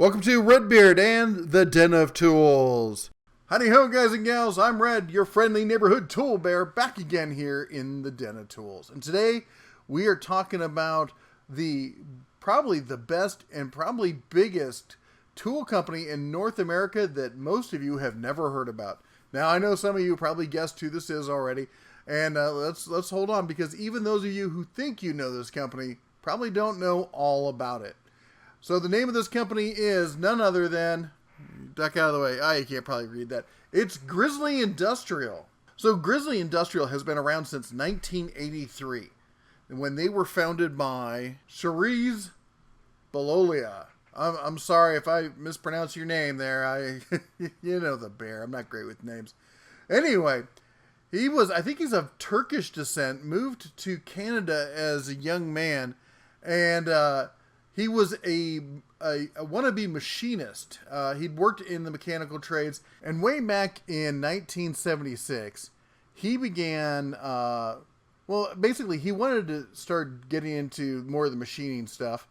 Welcome to Redbeard and the Den of Tools. Howdy ho, guys and gals. I'm Red, your friendly neighborhood tool bear, back again here in the Den of Tools. And today we are talking about probably the best and probably biggest tool company in North America that most of you have never heard about. Now, I know some of you probably guessed who this is already, and let's hold on, because even those of you who think you know this company probably don't know all about it. So the name of this company is none other than, duck out of the way, you can't probably read that. It's Grizzly Industrial. So Grizzly Industrial has been around since 1983, when they were founded by Cherise Balolia. I'm sorry if I mispronounce your name there. You know the bear. I'm not great with names. Anyway, I think he's of Turkish descent, moved to Canada as a young man, and he was a wannabe machinist. He'd worked in the mechanical trades, and way back in 1976, he began, basically he wanted to start getting into more of the machining stuff,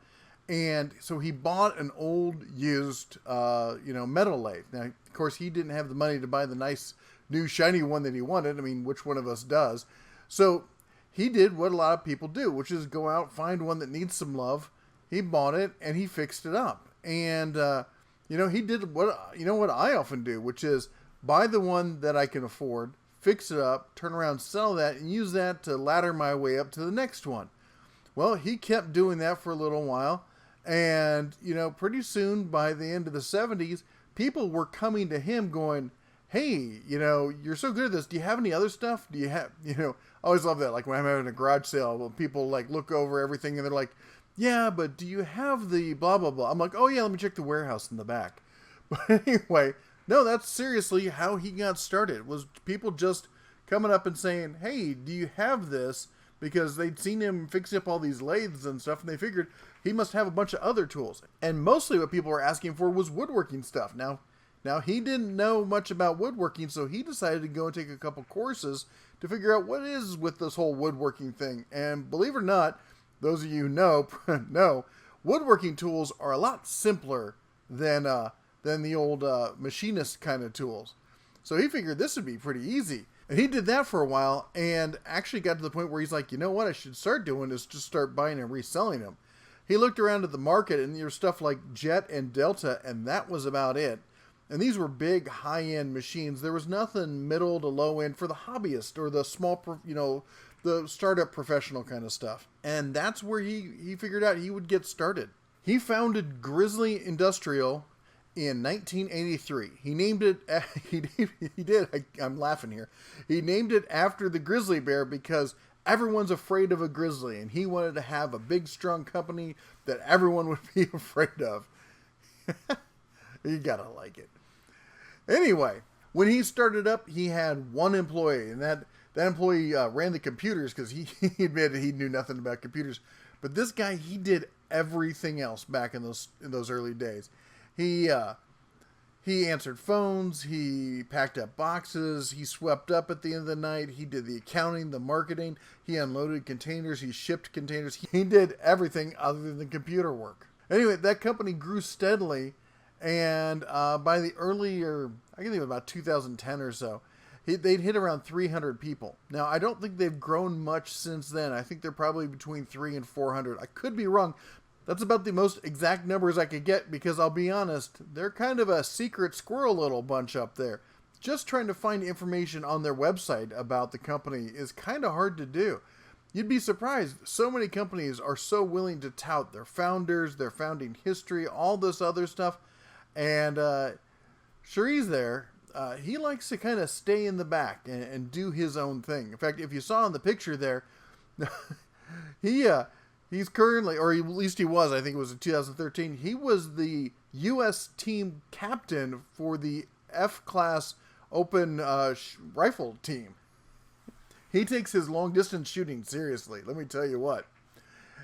and so he bought an old, used, metal lathe. Now, of course, he didn't have the money to buy the nice, new, shiny one that he wanted. I mean, which one of us does? So he did what a lot of people do, which is go out, find one that needs some love. He bought it and he fixed it up. And, he did what I often do, which is buy the one that I can afford, fix it up, turn around, sell that, and use that to ladder my way up to the next one. Well, he kept doing that for a little while. And, pretty soon, by the end of the 70s, people were coming to him going, hey, you're so good at this. Do you have any other stuff? Do you have, I always love that. Like when I'm having a garage sale, when people look over everything and they're like, yeah, but do you have the blah, blah, blah? I'm like, oh yeah, let me check the warehouse in the back. But anyway, no, that's seriously how he got started, was people just coming up and saying, hey, do you have this? Because they'd seen him fix up all these lathes and stuff, and they figured he must have a bunch of other tools. And mostly what people were asking for was woodworking stuff. Now he didn't know much about woodworking, so he decided to go and take a couple courses to figure out what is with this whole woodworking thing. And believe it or not, those of you who know, woodworking tools are a lot simpler than the old machinist kind of tools. So he figured this would be pretty easy. And he did that for a while and actually got to the point where he's like, you know what I should start doing is just start buying and reselling them. He looked around at the market, and there's stuff like Jet and Delta, and that was about it. And these were big, high-end machines. There was nothing middle to low-end for the hobbyist or the small, the startup professional kind of stuff. And that's where he figured out he would get started. He founded Grizzly Industrial in 1983. He named it, he did, I'm laughing here. He named it after the grizzly bear because everyone's afraid of a grizzly, and he wanted to have a big, strong company that everyone would be afraid of. You gotta like it. Anyway, when he started up, he had one employee, and that employee ran the computers because he admitted he knew nothing about computers. But this guy, he did everything else back in those early days. He answered phones, he packed up boxes, he swept up at the end of the night, he did the accounting, the marketing, he unloaded containers, he shipped containers. He did everything other than the computer work. Anyway, that company grew steadily, and by the earlier, I think it was about 2010 or so, they'd hit around 300 people. Now, I don't think they've grown much since then. I think they're probably between 300 and 400. I could be wrong. That's about the most exact numbers I could get, because I'll be honest, they're kind of a secret squirrel little bunch up there. Just trying to find information on their website about the company is kind of hard to do. You'd be surprised. So many companies are so willing to tout their founders, their founding history, all this other stuff. And Cherise there, he likes to kind of stay in the back and do his own thing. In fact, if you saw in the picture there, he's currently, or at least he was, I think it was in 2013, he was the U.S. team captain for the F-class open rifle team. He takes his long-distance shooting seriously, let me tell you what.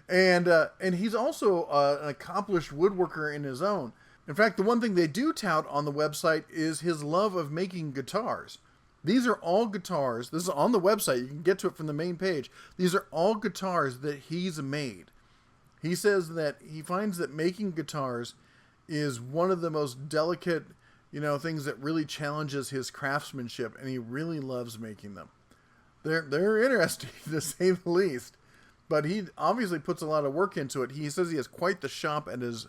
And he's also an accomplished woodworker in his own. In fact, the one thing they do tout on the website is his love of making guitars. These are all guitars. This is on the website. You can get to it from the main page. These are all guitars that he's made. He says that he finds that making guitars is one of the most delicate, things that really challenges his craftsmanship, and he really loves making them. They're interesting to say the least, but he obviously puts a lot of work into it. He says he has quite the shop at his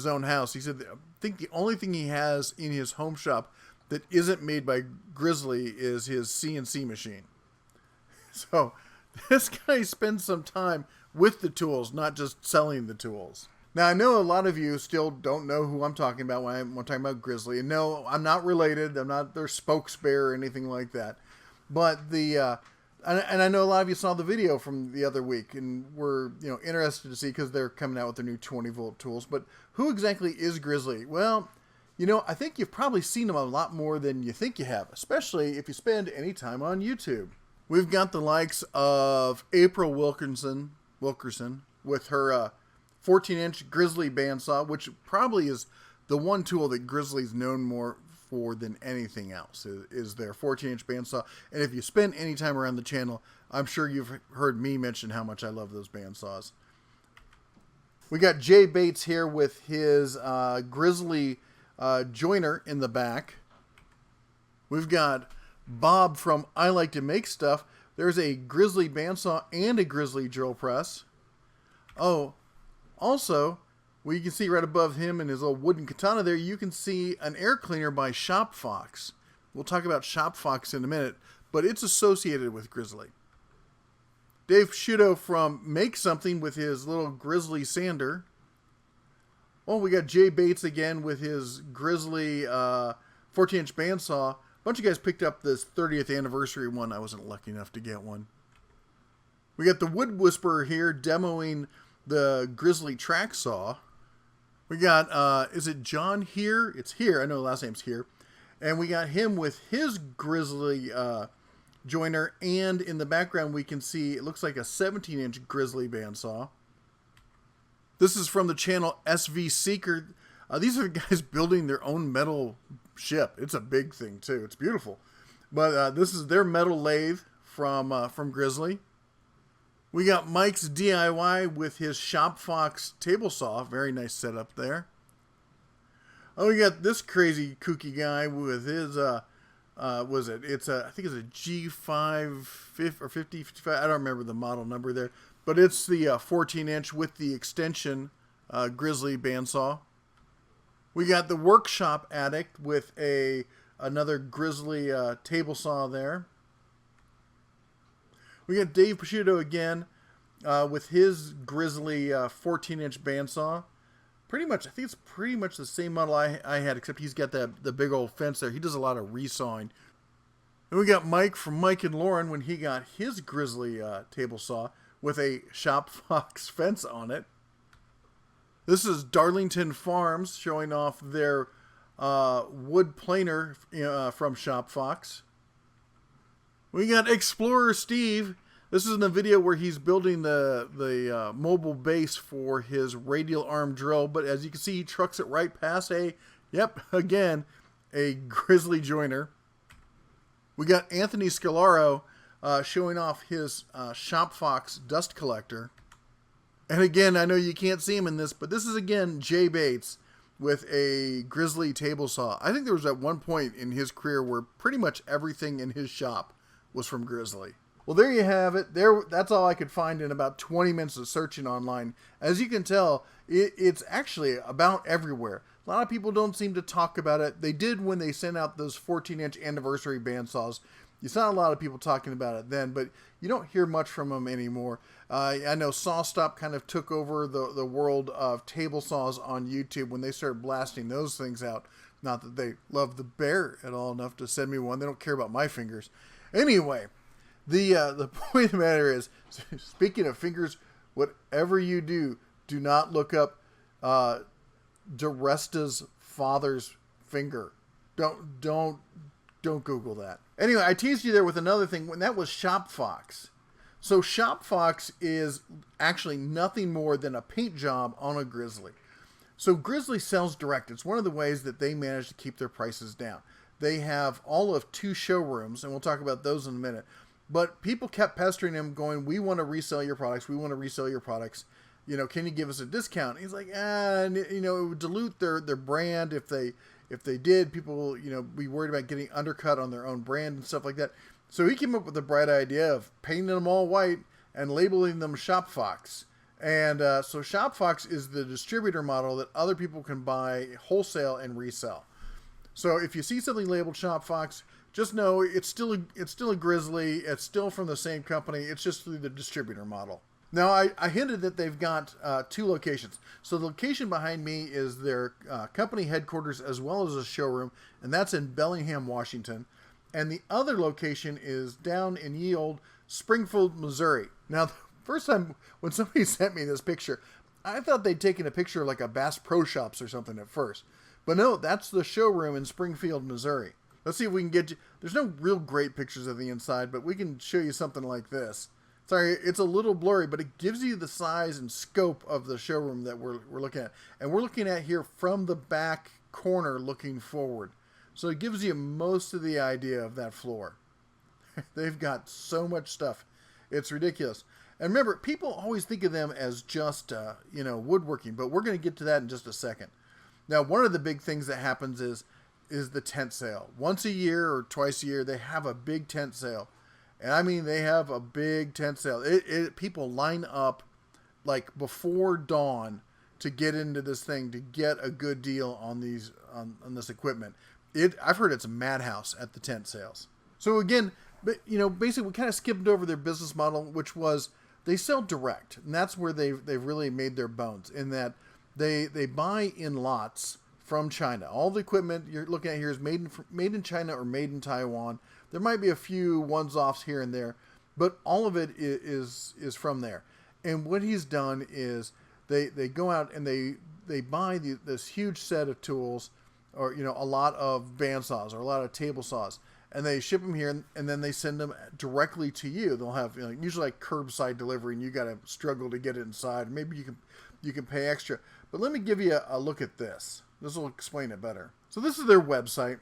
own house. He said, I think the only thing he has in his home shop that isn't made by Grizzly is his CNC machine. So this guy spends some time with the tools, not just selling the tools. Now, I know a lot of you still don't know who I'm talking about when I'm talking about Grizzly. And no, I'm not related. I'm not their spokesbearer or anything like that. But and I know a lot of you saw the video from the other week and were, interested to see because they're coming out with their new 20-volt tools. But who exactly is Grizzly? Well, I think you've probably seen them a lot more than you think you have, especially if you spend any time on YouTube. We've got the likes of April Wilkerson with her 14-inch Grizzly bandsaw, which probably is the one tool that Grizzly's known more for than anything else, is their 14-inch bandsaw. And if you spend any time around the channel, I'm sure you've heard me mention how much I love those bandsaws. We got Jay Bates here with his Grizzly joiner in the back. We've got Bob from I Like to Make Stuff. There's a Grizzly bandsaw and a Grizzly drill press. Oh, also, you can see right above him and his little wooden katana there, you can see an air cleaner by Shop Fox. We'll talk about Shop Fox in a minute, but it's associated with Grizzly. Dave Shudo from Make Something with his little Grizzly sander. Oh, we got Jay Bates again with his Grizzly 14-inch bandsaw. A bunch of guys picked up this 30th anniversary one. I wasn't lucky enough to get one. We got the Wood Whisperer here demoing the Grizzly track saw. We got, is it John here? It's here. I know the last name's here. And we got him with his Grizzly joiner. And in the background, we can see, it looks like a 17-inch Grizzly bandsaw. This is from the channel SV Seeker. These are guys building their own metal ship. It's a big thing, too. It's beautiful. But this is their metal lathe from Grizzly. We got Mike's DIY with his Shop Fox table saw. Very nice setup there. Oh, we got this crazy kooky guy with his, I think it's a G5 or 50, 55. I don't remember the model number there. But it's the 14-inch with the extension Grizzly bandsaw. We got the Workshop Addict with another Grizzly table saw there. We got Dave Prosciutto again with his Grizzly 14-inch bandsaw. I think it's pretty much the same model I had, except he's got the big old fence there. He does a lot of resawing. Then we got Mike from Mike and Lauren when he got his Grizzly table saw with a Shop Fox fence on it. This is Darlington Farms showing off their wood planer from Shop Fox. We got Explorer Steve. This is in the video where he's building the mobile base for his radial arm drill. But as you can see, he trucks it right past a Grizzly joiner. We got Anthony Scalaro showing off his Shop Fox dust collector. And again, I know you can't see him in this, but this is again Jay Bates with a Grizzly table saw. I think there was at one point in his career where pretty much everything in his shop was from Grizzly. Well, there you have it. That's all I could find in about 20 minutes of searching online. As you can tell, it's actually about everywhere. A lot of people don't seem to talk about it. They did when they sent out those 14-inch anniversary bandsaws. You saw a lot of people talking about it then, but you don't hear much from them anymore. I know SawStop kind of took over the world of table saws on YouTube when they started blasting those things out. Not that they love the bear at all enough to send me one. They don't care about my fingers. Anyway, the point of the matter is, speaking of fingers, whatever you do, do not look up DeResta's father's finger. Don't Google that. Anyway, I teased you there with another thing, when that was Shop Fox. So Shop Fox is actually nothing more than a paint job on a Grizzly. So Grizzly sells direct. It's one of the ways that they manage to keep their prices down. They have all of 2 showrooms, and we'll talk about those in a minute. But people kept pestering him, going, we want to resell your products. We want to resell your products. can you give us a discount? And he's like, and it would dilute their brand if they did. People, be worried about getting undercut on their own brand and stuff like that. So he came up with the bright idea of painting them all white and labeling them Shop Fox. And so Shop Fox is the distributor model that other people can buy wholesale and resell. So if you see something labeled Shop Fox, just know it's still a Grizzly. It's still from the same company. It's just through the distributor model. Now, I hinted that they've got 2 locations. So the location behind me is their company headquarters as well as a showroom, and that's in Bellingham, Washington. And the other location is down in ye olde Springfield, Missouri. Now, the first time when somebody sent me this picture, I thought they'd taken a picture of like a Bass Pro Shops or something at first. But no, that's the showroom in Springfield, Missouri. Let's see if we can get you... There's no real great pictures of the inside, but we can show you something like this. Sorry, it's a little blurry, but it gives you the size and scope of the showroom that we're looking at. And we're looking at here from the back corner looking forward. So it gives you most of the idea of that floor. They've got so much stuff. It's ridiculous. And remember, people always think of them as just, woodworking, but we're going to get to that in just a second. Now, one of the big things that happens is the tent sale. Once a year or twice a year, they have a big tent sale. And I mean, they have a big tent sale. People line up like before dawn to get into this thing, to get a good deal on this equipment. I've heard it's a madhouse at the tent sales. So again, basically we kind of skipped over their business model, which was they sell direct. And that's where they've really made their bones, in that they buy in lots from China. All the equipment you're looking at here is made in China or made in Taiwan. There might be a few ones-offs here and there, but all of it is from there. And what he's done is they go out and they buy this huge set of tools, or a lot of bandsaws or a lot of table saws, and they ship them here, and then they send them directly to you. They'll have usually like curbside delivery, and you got to struggle to get it inside. Maybe you can pay extra. But let me give you a look at this. This will explain it better. So this is their website.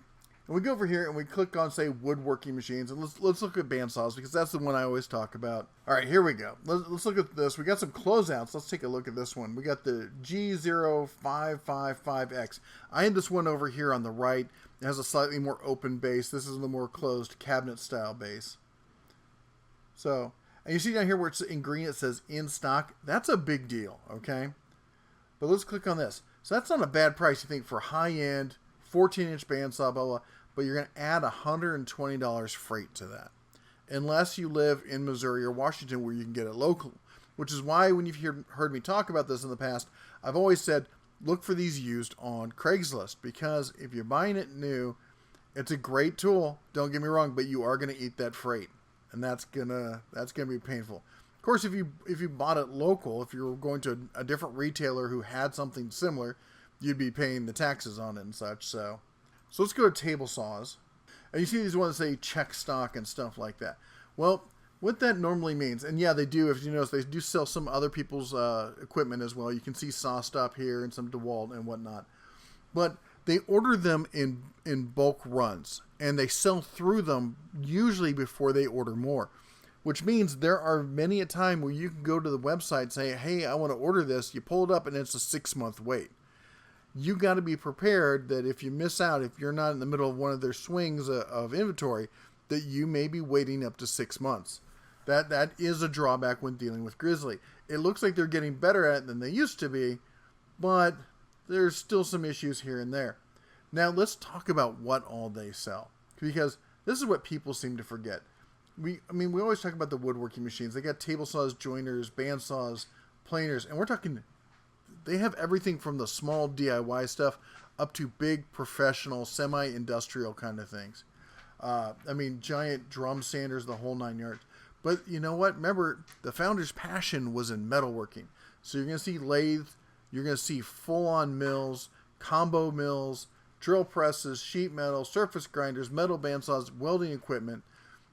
And we go over here and we click on, say, woodworking machines. And let's look at bandsaws, because that's the one I always talk about. All right, here we go. Let's look at this. We got some closeouts. Let's take a look at this one. We got the G0555X. I had this one over here on the right. It has a slightly more open base. This is the more closed cabinet style base. So, and you see down here where it's in green, it says in stock. That's a big deal, okay? But let's click on this. So that's not a bad price, you think, for high-end 14-inch bandsaw, blah, blah, but you're going to add $120 freight to that. Unless you live in Missouri or Washington where you can get it local. Which is why when you've heard me talk about this in the past, I've always said, look for these used on Craigslist. Because if you're buying it new, it's a great tool, don't get me wrong, but you are going to eat that freight. And that's gonna be painful. Of course, if you bought it local, if you were going to a different retailer who had something similar, you'd be paying the taxes on it and such. So let's go to table saws. And you see these ones that say check stock and stuff like that. Well, what that normally means, and yeah, they do, if you notice, they do sell some other people's equipment as well. You can see SawStop here and some DeWalt and whatnot. But they order them in bulk runs, and they sell through them usually before they order more. Which means there are many a time where you can go to the website and say, hey, I want to order this. You pull it up and it's a 6-month wait. You got to be prepared that if you miss out, if you're not in the middle of one of their swings of inventory, that you may be waiting up to 6 months. That is a drawback when dealing with Grizzly. It looks like they're getting better at it than they used to be, but there's still some issues here and there. Now let's talk about what all they sell, because this is what people seem to forget. We always talk about the woodworking machines. They got table saws, joiners, band saws, planers, and we're talking, they have everything from the small DIY stuff up to big professional, semi-industrial kind of things. Giant drum sanders, the whole 9 yards. But you know what? Remember, the founder's passion was in metalworking. So you're going to see lathes, you're going to see full-on mills, combo mills, drill presses, sheet metal, surface grinders, metal bandsaws, welding equipment.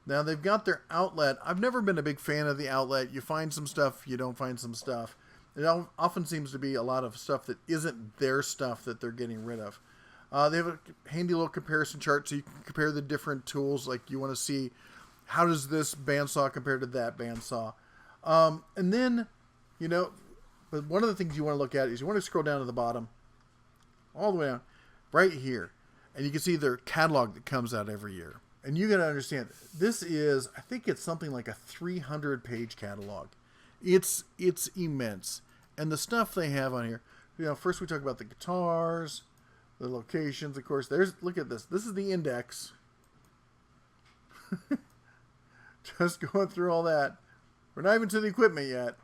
Now, they've got their outlet. I've never been a big fan of the outlet. You find some stuff, you don't find some stuff. It often seems to be a lot of stuff that isn't their stuff that they're getting rid of. They have a handy little comparison chart so you can compare the different tools. Like you want to see, how does this bandsaw compare to that bandsaw? And then, But one of the things you want to look at is you want to scroll down to the bottom, all the way down, right here. And you can see their catalog that comes out every year. And you got to understand, this is, I think it's something like a 300-page catalog. It's immense. And the stuff they have on here, you know, first we talk about the guitars, the locations, of course. Look at this. This is the index. Just going through all that. We're not even to the equipment yet.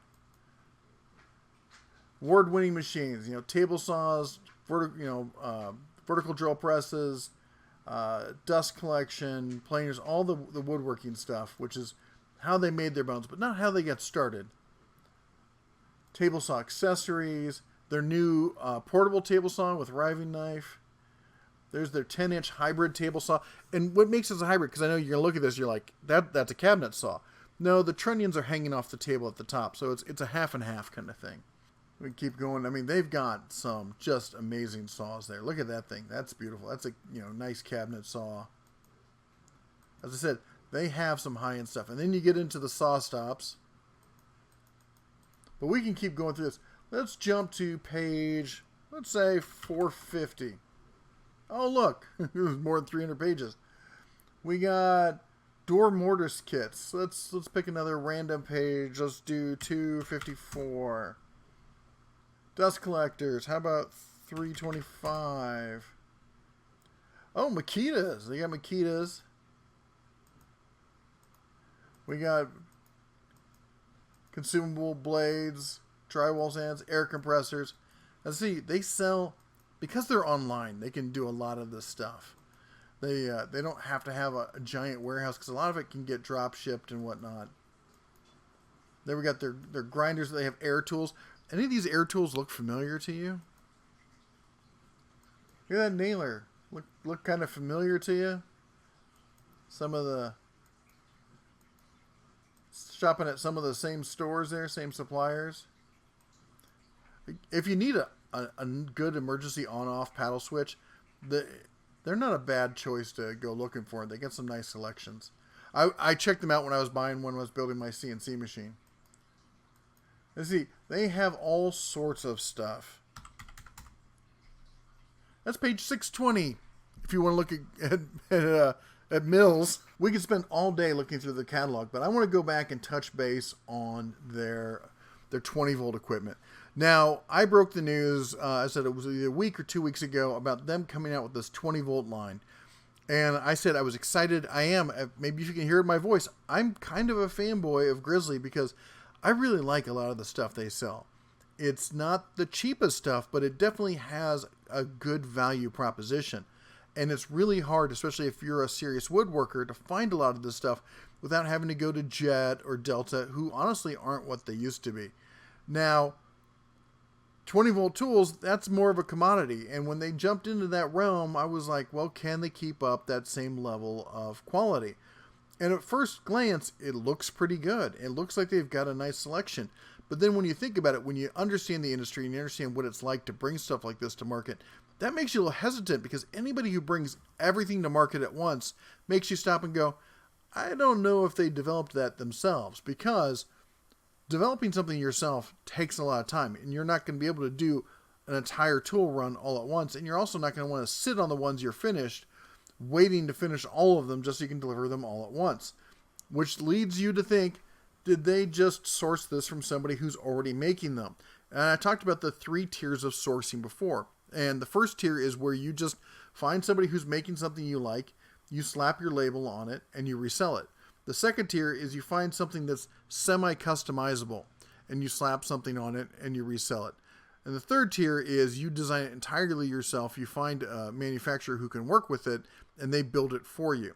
Award-winning machines, you know, table saws, vertical drill presses, dust collection, planers, all the woodworking stuff, which is how they made their bones, but not how they got started. Table saw accessories, their new portable table saw with riving knife. There's their 10-inch hybrid table saw. And what makes this a hybrid, because I know you're going to look at this, you're like, that's a cabinet saw. No, the trunnions are hanging off the table at the top, so it's a half and half kind of thing. We keep going. I mean, they've got some just amazing saws there. Look at that thing. That's beautiful. That's a nice cabinet saw. As I said, they have some high-end stuff. And then you get into the saw stops. But we can keep going through this. Let's jump to page, let's say 450. Oh, look. There's more than 300 pages. We got door mortise kits. Let's pick another random page. Let's do 254. Dust collectors. How about 325? Oh, Makitas. They got Makitas. We got consumable blades, drywall sands, air compressors. Now see, they sell, because they're online, they can do a lot of this stuff. They don't have to have a giant warehouse, because a lot of it can get drop shipped and whatnot. There we got their grinders. They have air tools. Any of these air tools look familiar to you? Look at that nailer. Look kind of familiar to you? Some of the shopping at some of the same stores there, same suppliers. If you need a good emergency on-off paddle switch, they're not a bad choice to go looking for. They get some nice selections. I checked them out when I was buying one when I was building my CNC machine. Let's see, they have all sorts of stuff. That's page 620. If you want to look at mills, we could spend all day looking through the catalog, but I want to go back and touch base on their 20-volt equipment. Now, I broke the news, I said it was either a week or 2 weeks ago, about them coming out with this 20-volt line. And I said I was excited. I am. Maybe if you can hear it in my voice, I'm kind of a fanboy of Grizzly because I really like a lot of the stuff they sell. It's not the cheapest stuff, but it definitely has a good value proposition. And it's really hard, especially if you're a serious woodworker, to find a lot of this stuff without having to go to Jet or Delta, who honestly aren't what they used to be. Now, 20-volt tools, that's more of a commodity. And when they jumped into that realm, I was like, well, can they keep up that same level of quality? And at first glance, it looks pretty good. It looks like they've got a nice selection. But then when you think about it, when you understand the industry and you understand what it's like to bring stuff like this to market, that makes you a little hesitant, because anybody who brings everything to market at once makes you stop and go, I don't know if they developed that themselves, because developing something yourself takes a lot of time, and you're not going to be able to do an entire tool run all at once, and you're also not going to want to sit on the ones you're finished waiting to finish all of them just so you can deliver them all at once, which leads you to think, did they just source this from somebody who's already making them? And I talked about the 3 tiers of sourcing before. And the first tier is where you just find somebody who's making something you like, you slap your label on it, and you resell it. The second tier is you find something that's semi-customizable, and you slap something on it, and you resell it. And the third tier is you design it entirely yourself. You find a manufacturer who can work with it, and they build it for you.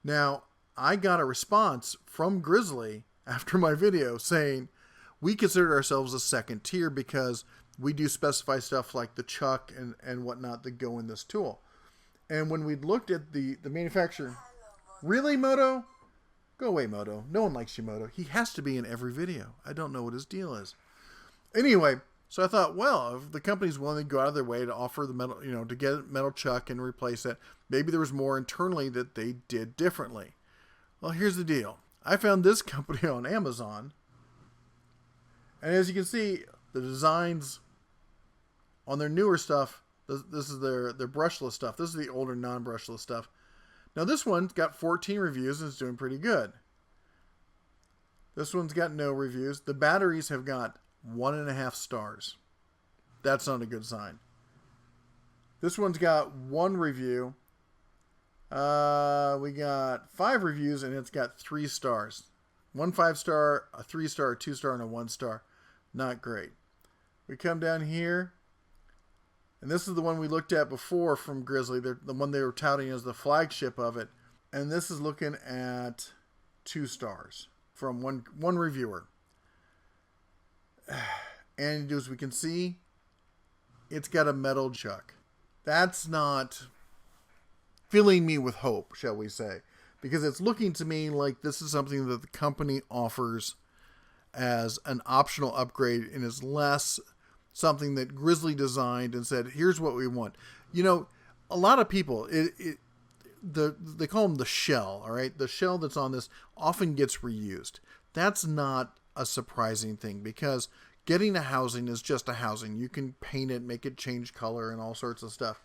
Now, I got a response from Grizzly after my video saying, we consider ourselves a second tier because we do specify stuff like the chuck and whatnot that go in this tool. And when we looked at the manufacturer, really, Moto? Go away, Moto. No one likes you, Moto. He has to be in every video. I don't know what his deal is. Anyway, so I thought, well, if the company's willing to go out of their way to offer the metal, to get a metal chuck and replace it, maybe there was more internally that they did differently. Well, here's the deal. I found this company on Amazon. And as you can see, the designs on their newer stuff, this is their brushless stuff. This is the older non-brushless stuff. Now this one's got 14 reviews and it's doing pretty good. This one's got no reviews. The batteries have got 1.5 stars. That's not a good sign. This one's got 1 review. We got 5 reviews and it's got 3 stars. 1 5-star, a 3-star, a 2-star, and a 1-star. Not great. We come down here, and this is the one we looked at before from Grizzly. The one they were touting as the flagship of it. And this is looking at 2 stars from one reviewer. And as we can see, it's got a metal chuck. That's not filling me with hope, shall we say. Because it's looking to me like this is something that the company offers as an optional upgrade and is less something that Grizzly designed and said, here's what we want. You know, a lot of people, they call them the shell, all right? The shell that's on this often gets reused. That's not a surprising thing because getting a housing is just a housing. You can paint it, make it change color and all sorts of stuff.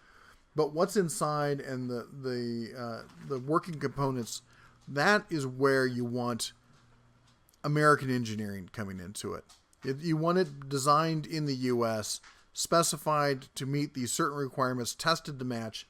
But what's inside and the working components, that is where you want American engineering coming into it. You want it designed in the U.S., specified to meet these certain requirements, tested to match,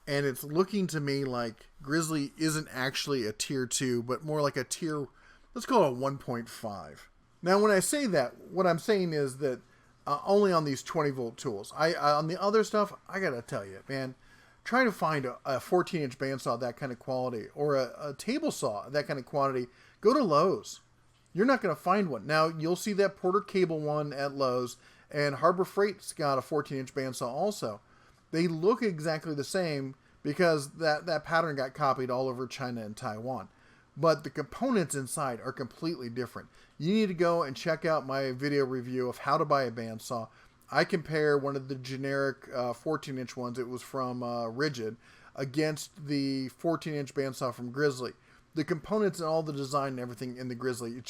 and it's looking to me like Grizzly isn't actually a tier 2, but more like a tier, let's call it a 1.5. Now, when I say that, what I'm saying is that only on these 20-volt tools. On the other stuff, I gotta tell you, man, trying to find a 14-inch bandsaw that kind of quality or a table saw that kind of quality, go to Lowe's. You're not going to find one. Now, you'll see that Porter Cable one at Lowe's, and Harbor Freight's got a 14-inch bandsaw also. They look exactly the same because that pattern got copied all over China and Taiwan. But the components inside are completely different. You need to go and check out my video review of how to buy a bandsaw. I compare one of the generic 14-inch ones, it was from Rigid, against the 14-inch bandsaw from Grizzly. The components and all the design and everything in the Grizzly,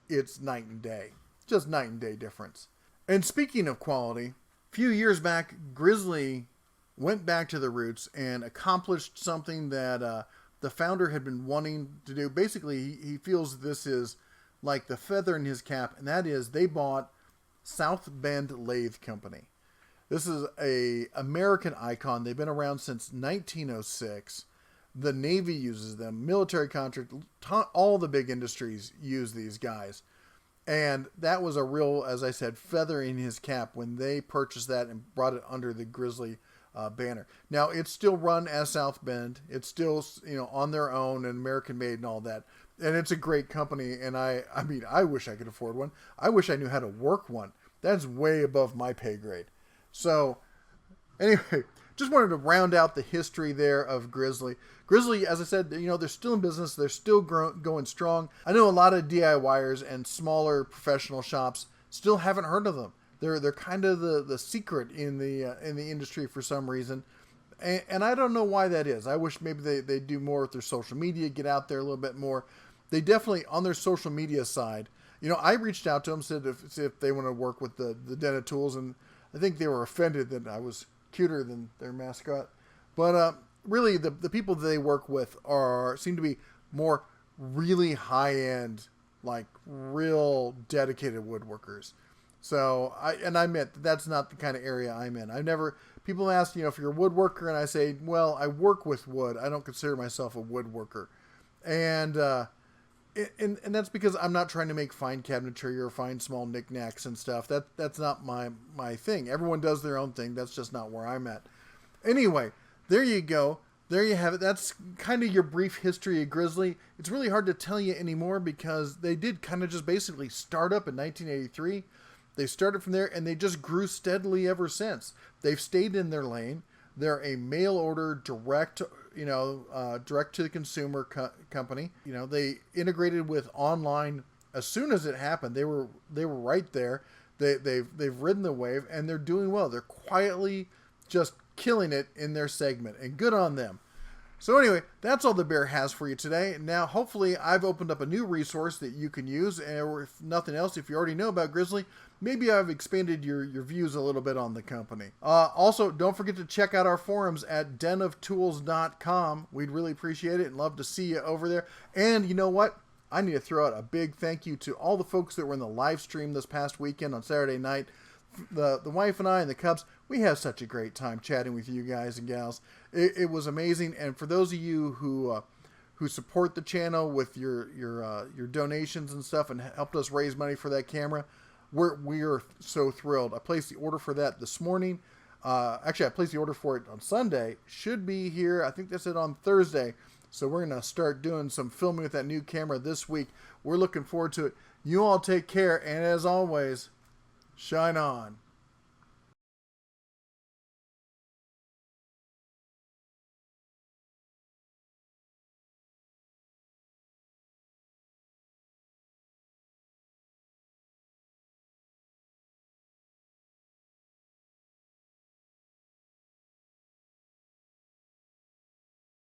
it's night and day. Just night and day difference. And speaking of quality, a few years back, Grizzly went back to the roots and accomplished something that the founder had been wanting to do. Basically, he feels this is like the feather in his cap, and that is they bought South Bend Lathe Company. This is a American icon. They've been around since 1906. The Navy uses them, military contract, all the big industries use these guys. And that was a real, as I said, feather in his cap when they purchased that and brought it under the Grizzly banner. Now, it's still run as South Bend. It's still, on their own and American made and all that. And it's a great company. And I mean, I wish I could afford one. I wish I knew how to work one. That's way above my pay grade. So, anyway, just wanted to round out the history there of Grizzly. Grizzly, as I said, they're still in business. They're still going strong. I know a lot of DIYers and smaller professional shops still haven't heard of them. They're kind of the secret in the industry for some reason. And I don't know why that is. I wish maybe they do more with their social media, get out there a little bit more. They definitely, on their social media side, I reached out to them, said if they want to work with the Den of Tools, and I think they were offended that I was cuter than their mascot. But really, the people that they work with seem to be more really high-end, like real dedicated woodworkers. So, I meant that's not the kind of area I'm in. People ask, if you're a woodworker, and I say, well, I work with wood. I don't consider myself a woodworker. And that's because I'm not trying to make fine cabinetry or fine small knickknacks and stuff. That's not my thing. Everyone does their own thing. That's just not where I'm at. Anyway, there you go. There you have it. That's kind of your brief history of Grizzly. It's really hard to tell you anymore because they did kind of just basically start up in 1983. They started from there and they just grew steadily ever since. They've stayed in their lane. They're a mail order direct to the consumer company. They integrated with online as soon as it happened. They were right there. They've ridden the wave and they're doing well. They're quietly just killing it in their segment, and good on them. So anyway, that's all the bear has for you today. Now, hopefully, I've opened up a new resource that you can use, or if nothing else, if you already know about Grizzly, maybe I've expanded your views a little bit on the company. Also, don't forget to check out our forums at denoftools.com. We'd really appreciate it and love to see you over there. And you know what? I need to throw out a big thank you to all the folks that were in the live stream this past weekend on Saturday night. The wife and I and the Cubs, we have such a great time chatting with you guys and gals. It was amazing. And for those of you who support the channel with your donations and stuff and helped us raise money for that camera, we are so thrilled. I placed the order for that this morning. Actually, I placed the order for it on Sunday. Should be here. I think that's it on Thursday. So we're going to start doing some filming with that new camera this week. We're looking forward to it. You all take care. And as always, shine on.